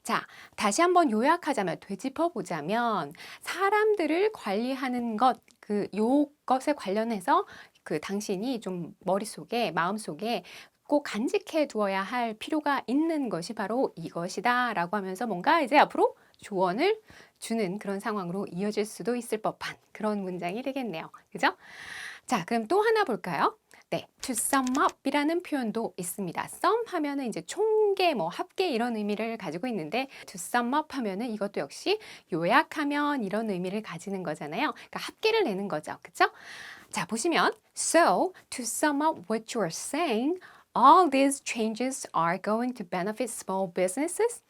자, 다시 한번 요약하자면, 되짚어 보자면, 사람들을 관리하는 것, 요것에 관련해서 그 당신이 좀 머릿속에, 마음속에 꼭 간직해 두어야 할 필요가 있는 것이 바로 이것이다 라고 하면서 뭔가 이제 앞으로 조언을 주는 그런 상황으로 이어질 수도 있을 법한 그런 문장이 되겠네요. 그죠? 자, 그럼 또 하나 볼까요? 네, to sum up 이라는 표현도 있습니다. sum 하면은 이제 총계, 뭐 합계 이런 의미를 가지고 있는데 to sum up 하면은 이것도 역시 요약하면 이런 의미를 가지는 거잖아요. 그러니까 합계를 내는 거죠. 그쵸? 자, 보시면 So, to sum up what you are saying, all these changes are going to benefit small businesses.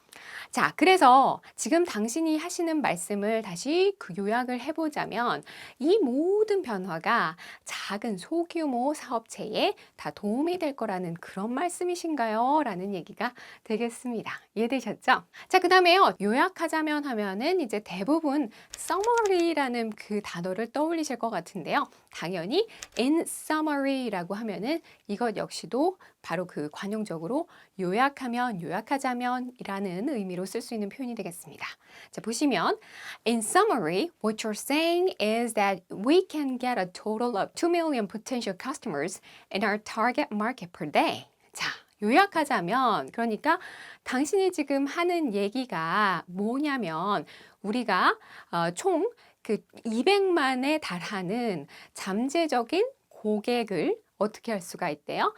자, 그래서 지금 당신이 하시는 말씀을 다시 그 요약을 해보자면 이 모든 변화가 작은 소규모 사업체에 다 도움이 될 거라는 그런 말씀이신가요? 라는 얘기가 되겠습니다. 이해되셨죠? 자, 그 다음에요. 요약하자면 하면은 이제 대부분 summary라는 그 단어를 떠올리실 것 같은데요. 당연히 in summary라고 하면은 이것 역시도 바로 그 관용적으로 요약하면, 요약하자면 이라는 의미로 쓸 수 있는 표현이 되겠습니다. 자, 보시면 In summary, what you're saying is that we can get a total of 2 million potential customers in our target market per day. 자, 요약하자면 그러니까 당신이 지금 하는 얘기가 뭐냐면 우리가 총 그 200만에 달하는 잠재적인 고객을 어떻게 할 수가 있대요?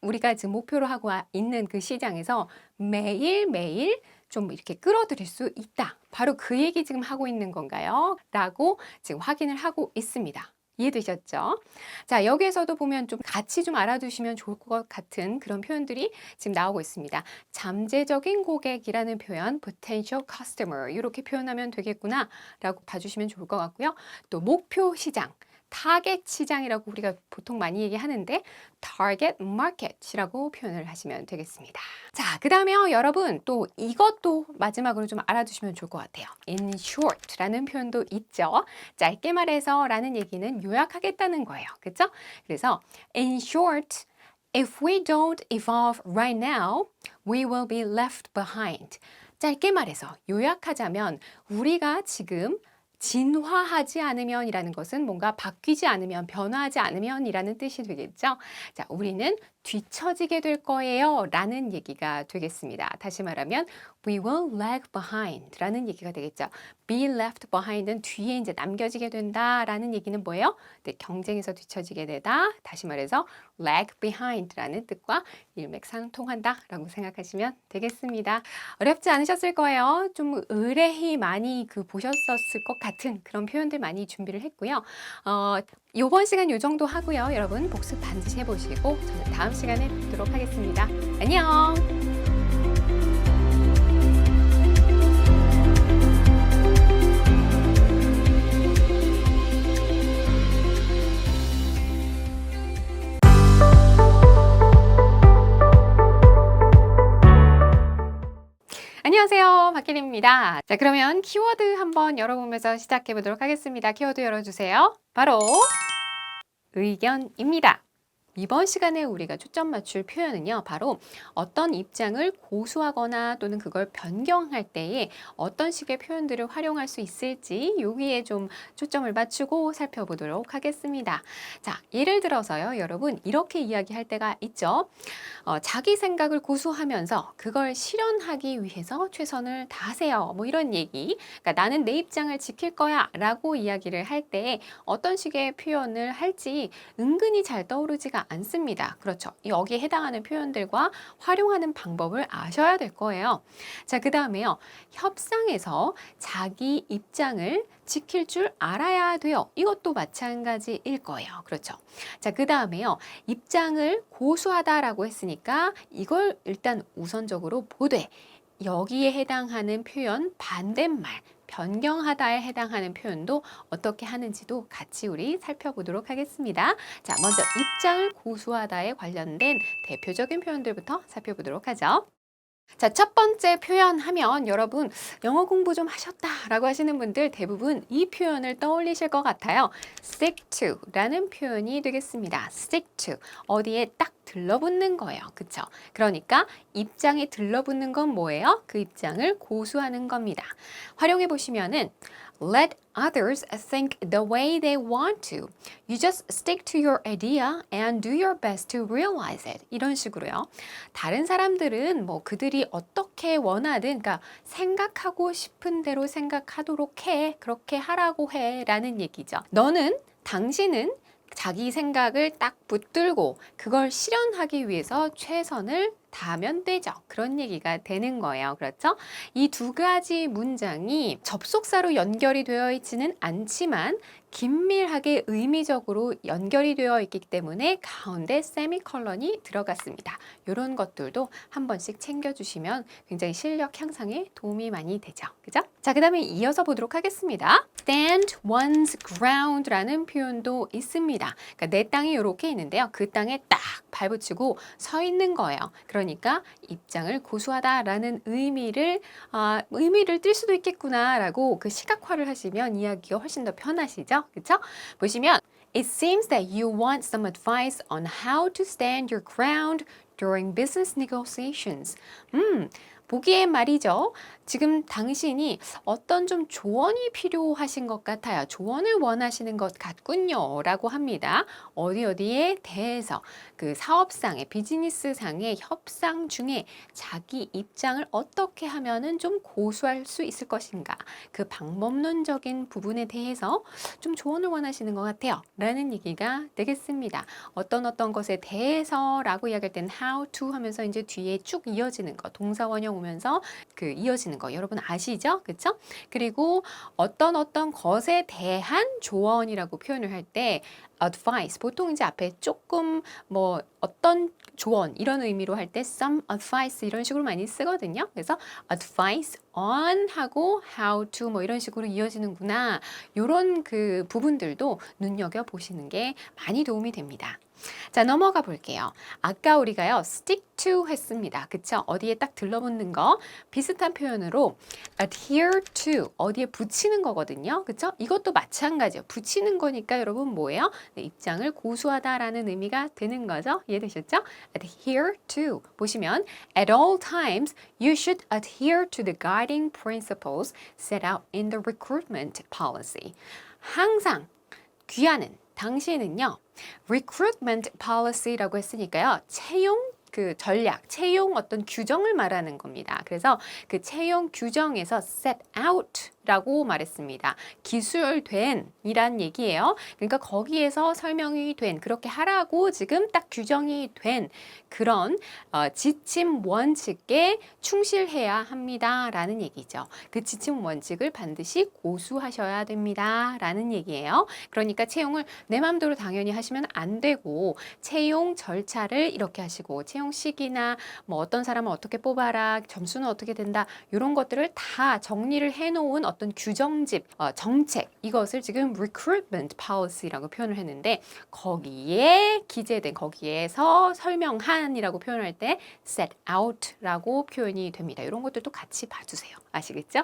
우리가 지금 목표로 하고 있는 그 시장에서 매일매일 좀 이렇게 끌어들일 수 있다. 바로 그 얘기 지금 하고 있는 건가요? 라고 지금 확인을 하고 있습니다. 이해되셨죠? 자, 여기에서도 보면 좀 같이 좀 알아두시면 좋을 것 같은 그런 표현들이 지금 나오고 있습니다. 잠재적인 고객이라는 표현, potential customer 이렇게 표현하면 되겠구나 라고 봐주시면 좋을 것 같고요. 또 목표 시장, 타겟 시장이라고 우리가 보통 많이 얘기하는데 target market이라고 표현을 하시면 되겠습니다. 자, 그 다음에요. 여러분 또 이것도 마지막으로 좀 알아두시면 좋을 것 같아요. In short라는 표현도 있죠. 짧게 말해서 라는 얘기는 요약하겠다는 거예요. 그렇죠? 그래서 in short, if we don't evolve right now, we will be left behind. 짧게 말해서 요약하자면 우리가 지금 진화하지 않으면 이라는 것은 뭔가 바뀌지 않으면, 변화하지 않으면 이라는 뜻이 되겠죠. 자, 우리는 뒤처지게 될 거예요 라는 얘기가 되겠습니다. 다시 말하면 we will lag behind 라는 얘기가 되겠죠. be left behind은 뒤에 이제 남겨지게 된다 라는 얘기는 뭐예요? 네, 경쟁에서 뒤처지게 되다. 다시 말해서 lag behind 라는 뜻과 일맥상통한다 라고 생각하시면 되겠습니다. 어렵지 않으셨을 거예요. 좀 의뢰히 많이 보셨었을 것 같은 그런 표현들 많이 준비를 했고요. 이번 시간 요 정도 하고요. 여러분 복습 반드시 해보시고 저는 다음 시간에 뵙도록 하겠습니다. 안녕! 안녕하세요. 박기리입니다. 자, 그러면 키워드 한번 열어보면서 시작해 보도록 하겠습니다. 키워드 열어주세요. 바로 의견입니다. 이번 시간에 우리가 초점 맞출 표현은요, 바로 어떤 입장을 고수하거나 또는 그걸 변경할 때에 어떤 식의 표현들을 활용할 수 있을지 여기에 좀 초점을 맞추고 살펴보도록 하겠습니다. 자, 예를 들어서요, 여러분 이렇게 이야기할 때가 있죠. 자기 생각을 고수하면서 그걸 실현하기 위해서 최선을 다하세요. 뭐 이런 얘기. 그러니까 나는 내 입장을 지킬 거야 라고 이야기를 할 때 어떤 식의 표현을 할지 은근히 잘 떠오르지가 않습니다. 그렇죠. 여기에 해당하는 표현들과 활용하는 방법을 아셔야 될 거예요. 자, 그 다음에요. 협상에서 자기 입장을 지킬 줄 알아야 돼요. 이것도 마찬가지일 거예요. 그렇죠. 자, 그 다음에요. 입장을 고수하다라고 했으니까 이걸 일단 우선적으로 보되 여기에 해당하는 표현 반대말 변경하다에 해당하는 표현도 어떻게 하는지도 같이 우리 살펴보도록 하겠습니다. 자, 먼저 입장을 고수하다에 관련된 대표적인 표현들부터 살펴보도록 하죠. 자, 첫 번째 표현 하면 여러분 영어 공부 좀 하셨다라고 하시는 분들 대부분 이 표현을 떠올리실 것 같아요. stick to 라는 표현이 되겠습니다. stick to. 어디에 딱 들러붙는 거예요. 그쵸? 그러니까 입장에 들러붙는 건 뭐예요? 그 입장을 고수하는 겁니다. 활용해 보시면은 Let others think the way they want to. You just stick to your idea and do your best to realize it. 이런 식으로요. 다른 사람들은 뭐 그들이 어떻게 원하든, 그러니까 생각하고 싶은 대로 생각하도록 해. 그렇게 하라고 해. 라는 얘기죠. 당신은 자기 생각을 딱 붙들고 그걸 실현하기 위해서 최선을 다하면 되죠. 그런 얘기가 되는 거예요. 그렇죠? 이 두 가지 문장이 접속사로 연결이 되어 있지는 않지만 긴밀하게 의미적으로 연결이 되어 있기 때문에 가운데 세미콜론이 들어갔습니다. 이런 것들도 한 번씩 챙겨주시면 굉장히 실력 향상에 도움이 많이 되죠. 그죠? 자, 그 다음에 이어서 보도록 하겠습니다. Stand one's ground라는 표현도 있습니다. 그러니까 내 땅이 이렇게 있는데요. 그 땅에 딱 발붙이고 서 있는 거예요. 그러니까 입장을 고수하다라는 의미를 띌 수도 있겠구나라고 그 시각화를 하시면 이야기가 훨씬 더 편하시죠? 그렇죠? 보시면 It seems that you want some advice on how to stand your ground during business negotiations. 보기엔 말이죠. 지금 당신이 어떤 좀 조언이 필요하신 것 같아요. 조언을 원하시는 것 같군요. 라고 합니다. 어디에 대해서 그 사업상의 비즈니스상의 협상 중에 자기 입장을 어떻게 하면은 좀 고수할 수 있을 것인가. 그 방법론적인 부분에 대해서 좀 조언을 원하시는 것 같아요. 라는 얘기가 되겠습니다. 어떤 것에 대해서 라고 이야기할 때는 how to 하면서 이제 뒤에 쭉 이어지는 거, 동사 원형 오면서 그 이어지는 조언이라는 거 여러분 아시죠? 그쵸? 그리고 어떤 것에 대한 조언이라고 표현을 할 때 advice 보통 이제 앞에 조금 뭐 어떤 조언 이런 의미로 할 때 some advice 이런 식으로 많이 쓰거든요. 그래서 advice on 하고 how to 뭐 이런 식으로 이어지는구나. 요런 그 부분들도 눈여겨 보시는 게 많이 도움이 됩니다. 자, 넘어가 볼게요. 아까 우리가요, stick to 했습니다. 그쵸? 어디에 딱 들러붙는 거. 비슷한 표현으로 adhere to, 어디에 붙이는 거거든요. 그쵸? 이것도 마찬가지예요. 붙이는 거니까 여러분 뭐예요? 네, 입장을 고수하다라는 의미가 되는 거죠. 이해되셨죠? adhere to. 보시면 at all times, you should adhere to the guiding principles set out in the recruitment policy. 항상 귀하는 당신은요, recruitment policy라고 했으니까요, 채용 그 전략, 채용 어떤 규정을 말하는 겁니다. 그래서 그 채용 규정에서 set out라고 말했습니다. 기술된 이란 얘기예요. 그러니까 거기에서 설명이 된, 그렇게 하라고 지금 딱 규정이 된 그런 지침 원칙에 충실해야 합니다. 라는 얘기죠. 그 지침 원칙을 반드시 고수하셔야 됩니다. 라는 얘기예요. 그러니까 채용을 내 마음대로 당연히 하시면 안 되고 채용 절차를 이렇게 하시고 채용 시기나 뭐 어떤 사람은 어떻게 뽑아라, 점수는 어떻게 된다, 이런 것들을 다 정리를 해놓은 어떤 규정집, 정책, 이것을 지금 recruitment policy라고 표현을 했는데 거기에 기재된, 거기에서 설명한이라고 표현할 때 set out라고 표현이 됩니다. 이런 것들도 같이 봐주세요. 아시겠죠?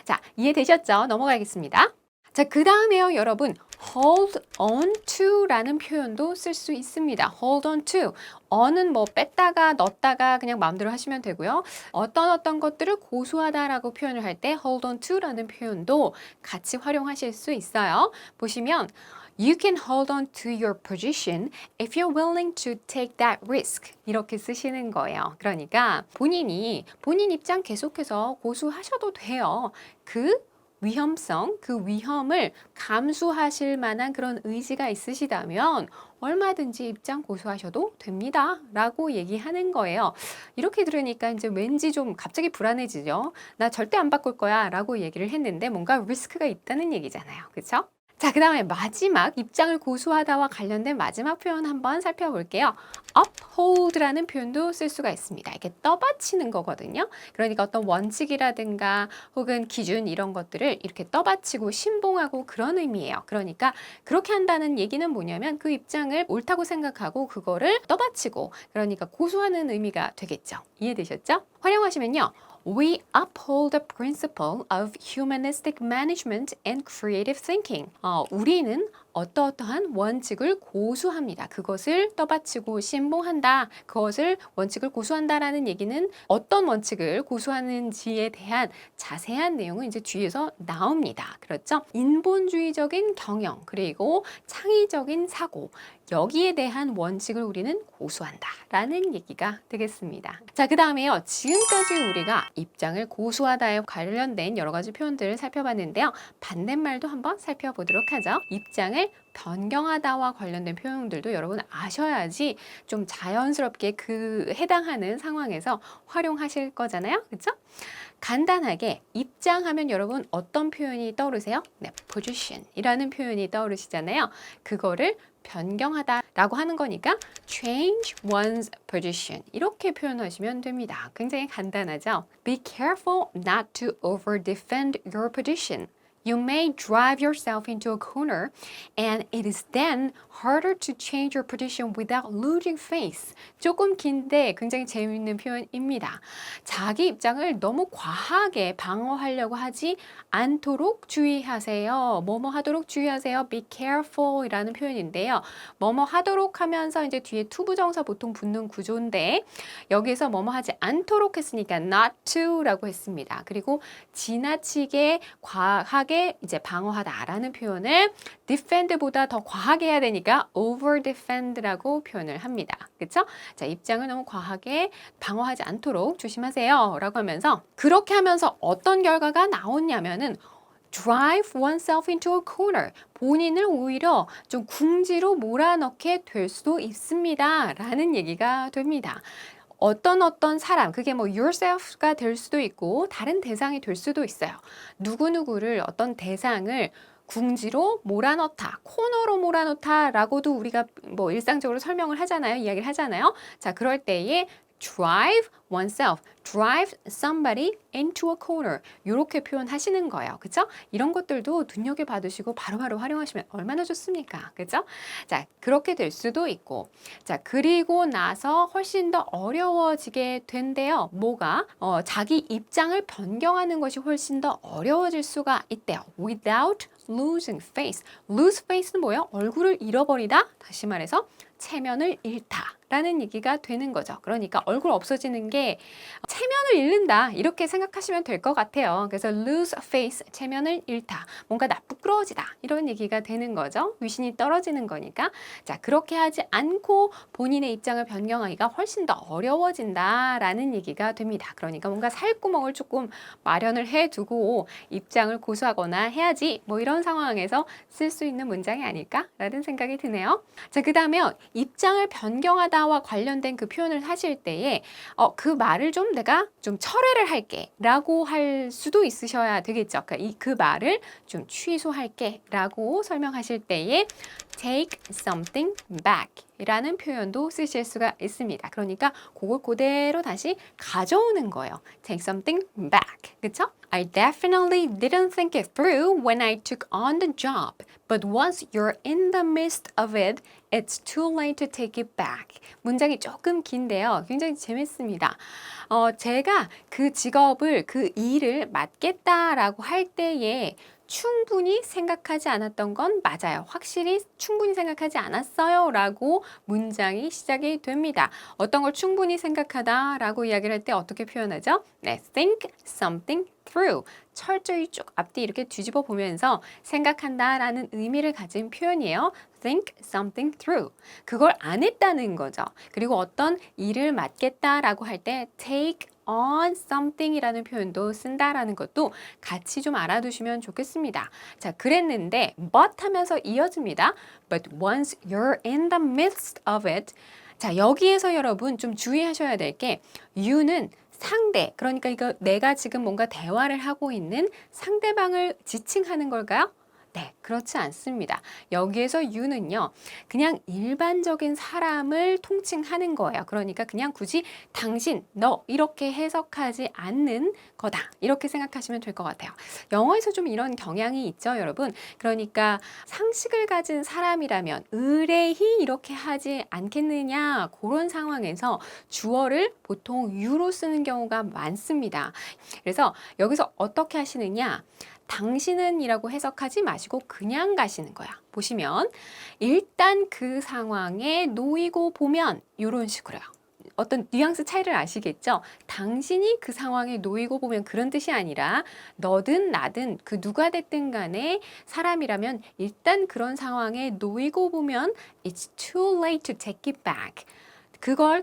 자, 이해되셨죠? 넘어가겠습니다. 자, 그 다음에요, 여러분. hold on to 라는 표현도 쓸 수 있습니다. hold on to. on은 뭐 뺐다가 넣었다가 그냥 마음대로 하시면 되고요. 어떤 것들을 고수하다라고 표현을 할 때 hold on to 라는 표현도 같이 활용하실 수 있어요. 보시면 You can hold on to your position if you're willing to take that risk. 이렇게 쓰시는 거예요. 그러니까 본인 입장 계속해서 고수하셔도 돼요. 그 위험성, 그 위험을 감수하실 만한 그런 의지가 있으시다면 얼마든지 입장 고수하셔도 됩니다. 라고 얘기하는 거예요. 이렇게 들으니까 이제 왠지 좀 갑자기 불안해지죠. 나 절대 안 바꿀 거야 라고 얘기를 했는데 뭔가 리스크가 있다는 얘기잖아요. 그쵸? 자, 그 다음에 마지막 입장을 고수하다와 관련된 마지막 표현 한번 살펴볼게요. uphold라는 표현도 쓸 수가 있습니다. 이게 떠받치는 거거든요. 그러니까 어떤 원칙이라든가 혹은 기준 이런 것들을 이렇게 떠받치고 신봉하고 그런 의미예요. 그러니까 그렇게 한다는 얘기는 뭐냐면 그 입장을 옳다고 생각하고 그거를 떠받치고 그러니까 고수하는 의미가 되겠죠. 이해되셨죠? 활용하시면요. We uphold the principle of humanistic management and creative thinking. 우리는 어떠한 원칙을 고수합니다. 그것을 떠받치고 신봉한다. 그것을 원칙을 고수한다라는 얘기는 어떤 원칙을 고수하는지에 대한 자세한 내용은 이제 뒤에서 나옵니다. 그렇죠? 인본주의적인 경영 그리고 창의적인 사고 여기에 대한 원칙을 우리는 고수한다 라는 얘기가 되겠습니다. 자, 그 다음에요. 지금까지 우리가 입장을 고수하다에 관련된 여러 가지 표현들을 살펴봤는데요. 반대말도 한번 살펴보도록 하죠. 입장을 변경하다와 관련된 표현들도 여러분 아셔야지 좀 자연스럽게 그 해당하는 상황에서 활용하실 거잖아요. 그렇죠? 간단하게 입장하면 여러분 어떤 표현이 떠오르세요? 네, position이라는 표현이 떠오르시잖아요. 그거를 변경하다라고 하는 거니까 change one's position 이렇게 표현하시면 됩니다. 굉장히 간단하죠? Be careful not to over-defend your position. You may drive yourself into a corner and it is then harder to change your position without losing face. 조금 긴데 굉장히 재미있는 표현입니다. 자기 입장을 너무 과하게 방어하려고 하지 않도록 주의하세요. 뭐뭐 하도록 주의하세요. Be careful 이라는 표현인데요. 뭐뭐 하도록 하면서 이제 뒤에 투부정사 보통 붙는 구조인데 여기서 뭐뭐 하지 않도록 했으니까 not to 라고 했습니다. 그리고 지나치게 과하게 이제 방어하다라는 표현을 defend보다 더 과하게 해야 되니까 over defend라고 표현을 합니다. 그렇죠? 자, 입장을 너무 과하게 방어하지 않도록 조심하세요 라고 하면서 그렇게 하면서 어떤 결과가 나오냐면은 drive oneself into a corner. 본인을 오히려 좀 궁지로 몰아넣게 될 수도 있습니다. 라는 얘기가 됩니다. 어떤 사람, 그게 뭐 yourself가 될 수도 있고 다른 대상이 될 수도 있어요. 누구누구를 어떤 대상을 궁지로 몰아넣다, 코너로 몰아넣다라고도 우리가 뭐 일상적으로 설명을 하잖아요. 이야기를 하잖아요. 자, 그럴 때에 drive oneself, drive somebody into a corner 이렇게 표현하시는 거예요. 그죠? 이런 것들도 눈여겨봐두시고 바로바로 활용하시면 얼마나 좋습니까? 그죠? 자, 그렇게 될 수도 있고 자, 그리고 나서 훨씬 더 어려워지게 된대요. 뭐가? 자기 입장을 변경하는 것이 훨씬 더 어려워질 수가 있대요. Without losing face. lose face는 뭐예요? 얼굴을 잃어버리다? 다시 말해서 체면을 잃다. 라는 얘기가 되는 거죠. 그러니까 얼굴 없어지는 게 체면을 잃는다 이렇게 생각하시면 될 것 같아요. 그래서 lose face, 체면을 잃다, 뭔가 부끄러워지다 이런 얘기가 되는 거죠. 위신이 떨어지는 거니까. 자, 그렇게 하지 않고 본인의 입장을 변경하기가 훨씬 더 어려워진다라는 얘기가 됩니다. 그러니까 뭔가 살구멍을 조금 마련을 해두고 입장을 고수하거나 해야지 뭐 이런 상황에서 쓸 수 있는 문장이 아닐까라는 생각이 드네요. 자, 그 다음에 입장을 변경하다 와 관련된 그 표현을 하실 때에 그 말을 좀 내가 좀 철회를 할게 라고 할 수도 있으셔야 되겠죠. 그러니까 그 말을 좀 취소할게 라고 설명하실 때에 take something back 라는 표현도 쓰실 수가 있습니다. 그러니까 그걸 그대로 다시 가져오는 거예요. take something back. 그쵸? I definitely didn't think it through when I took on the job. But once you're in the midst of it, it's too late to take it back. 문장이 조금 긴데요. 굉장히 재밌습니다. 제가 그 직업을, 그 일을 맡겠다라고 할 때에 충분히 생각하지 않았던 건 맞아요. 확실히 충분히 생각하지 않았어요. 라고 문장이 시작이 됩니다. 어떤 걸 충분히 생각하다 라고 이야기를 할 때 어떻게 표현하죠? 네, think something through. 철저히 쭉 앞뒤 이렇게 뒤집어 보면서 생각한다 라는 의미를 가진 표현이에요. think something through. 그걸 안 했다는 거죠. 그리고 어떤 일을 맡겠다라고 할 때 take on something 이라는 표현도 쓴다라는 것도 같이 좀 알아두시면 좋겠습니다. 자, 그랬는데 but 하면서 이어집니다. But once you're in the midst of it. 자, 여기에서 여러분 좀 주의하셔야 될 게 you는 상대, 그러니까 이거 내가 지금 뭔가 대화를 하고 있는 상대방을 지칭하는 걸까요? 네, 그렇지 않습니다. 여기에서 you는요, 그냥 일반적인 사람을 통칭하는 거예요. 그러니까 그냥 굳이 당신, 너 이렇게 해석하지 않는 거다. 이렇게 생각하시면 될 것 같아요. 영어에서 좀 이런 경향이 있죠, 여러분. 그러니까 상식을 가진 사람이라면 의뢰히 이렇게 하지 않겠느냐, 그런 상황에서 주어를 보통 you로 쓰는 경우가 많습니다. 그래서 여기서 어떻게 하시느냐? 당신은 이라고 해석하지 마시고 그냥 가시는 거야. 보시면 일단 그 상황에 놓이고 보면 이런 식으로요. 어떤 뉘앙스 차이를 아시겠죠? 당신이 그 상황에 놓이고 보면 그런 뜻이 아니라 너든 나든 그 누가 됐든 간에 사람이라면 일단 그런 상황에 놓이고 보면 it's too late to take it back.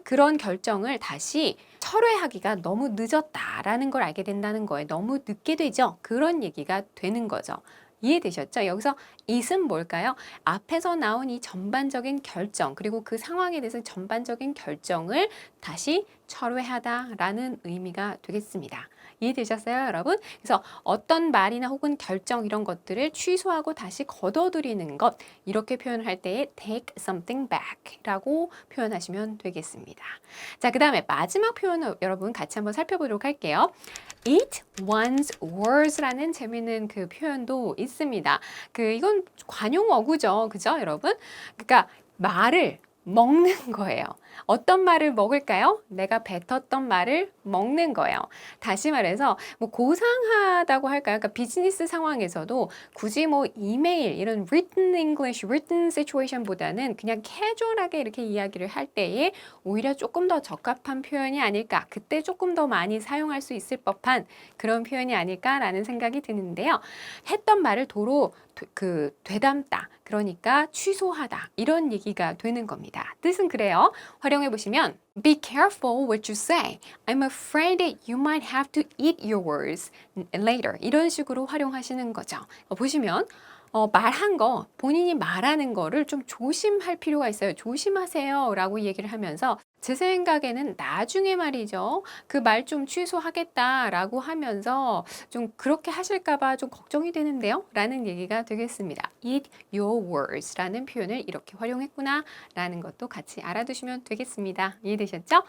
그런 결정을 다시 철회하기가 너무 늦었다라는 걸 알게 된다는 거예요. 너무 늦게 되죠? 그런 얘기가 되는 거죠. 이해되셨죠? 여기서 it은 뭘까요? 앞에서 나온 이 전반적인 결정, 그리고 그 상황에 대해서 전반적인 결정을 다시 철회하다라는 의미가 되겠습니다. 이해되셨어요, 여러분? 그래서 어떤 말이나 혹은 결정 이런 것들을 취소하고 다시 걷어들이는 것, 이렇게 표현을 할 때에 take something back 라고 표현하시면 되겠습니다. 자, 그 다음에 마지막 표현을 여러분 같이 한번 살펴보도록 할게요. eat one's words라는 재미있는 그 표현도 있습니다. 이건 관용어구죠. 그죠, 여러분? 그러니까 말을 먹는 거예요. 어떤 말을 먹을까요? 내가 뱉었던 말을 먹는 거예요. 다시 말해서 뭐 고상하다고 할까요? 그러니까 비즈니스 상황에서도 굳이 뭐 이메일 이런 written English, written situation보다는 그냥 캐주얼하게 이렇게 이야기를 할 때에 오히려 조금 더 적합한 표현이 아닐까. 그때 조금 더 많이 사용할 수 있을 법한 그런 표현이 아닐까라는 생각이 드는데요. 했던 말을 도로 되담다. 그러니까 취소하다. 이런 얘기가 되는 겁니다. 뜻은 그래요. 활용해 보시면 Be careful what you say. I'm afraid that you might have to eat your words later. 이런 식으로 활용하시는 거죠. 보시면 말한 거, 본인이 말하는 거를 좀 조심할 필요가 있어요. 조심하세요 라고 얘기를 하면서 제 생각에는 나중에 말이죠. 그 말 좀 취소하겠다라고 하면서 좀 그렇게 하실까 봐 좀 걱정이 되는데요. 라는 얘기가 되겠습니다. Eat your words라는 표현을 이렇게 활용했구나 라는 것도 같이 알아두시면 되겠습니다. 이해되셨죠?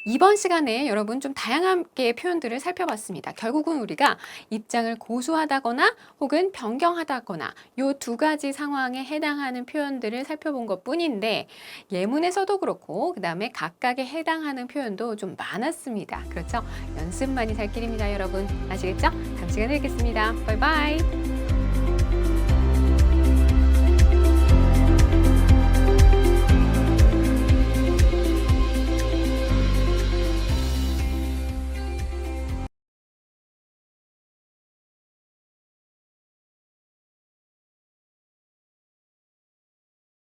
이번 시간에 여러분 좀 다양하게 표현들을 살펴봤습니다. 결국은 우리가 입장을 고수하다거나 혹은 변경하다거나 요 두 가지 상황에 해당하는 표현들을 살펴본 것뿐인데 예문에서도 그렇고 그 다음에 각각에 해당하는 표현도 좀 많았습니다. 그렇죠? 연습만이 살 길입니다, 여러분. 아시겠죠? 다음 시간에 뵙겠습니다. 바이바이.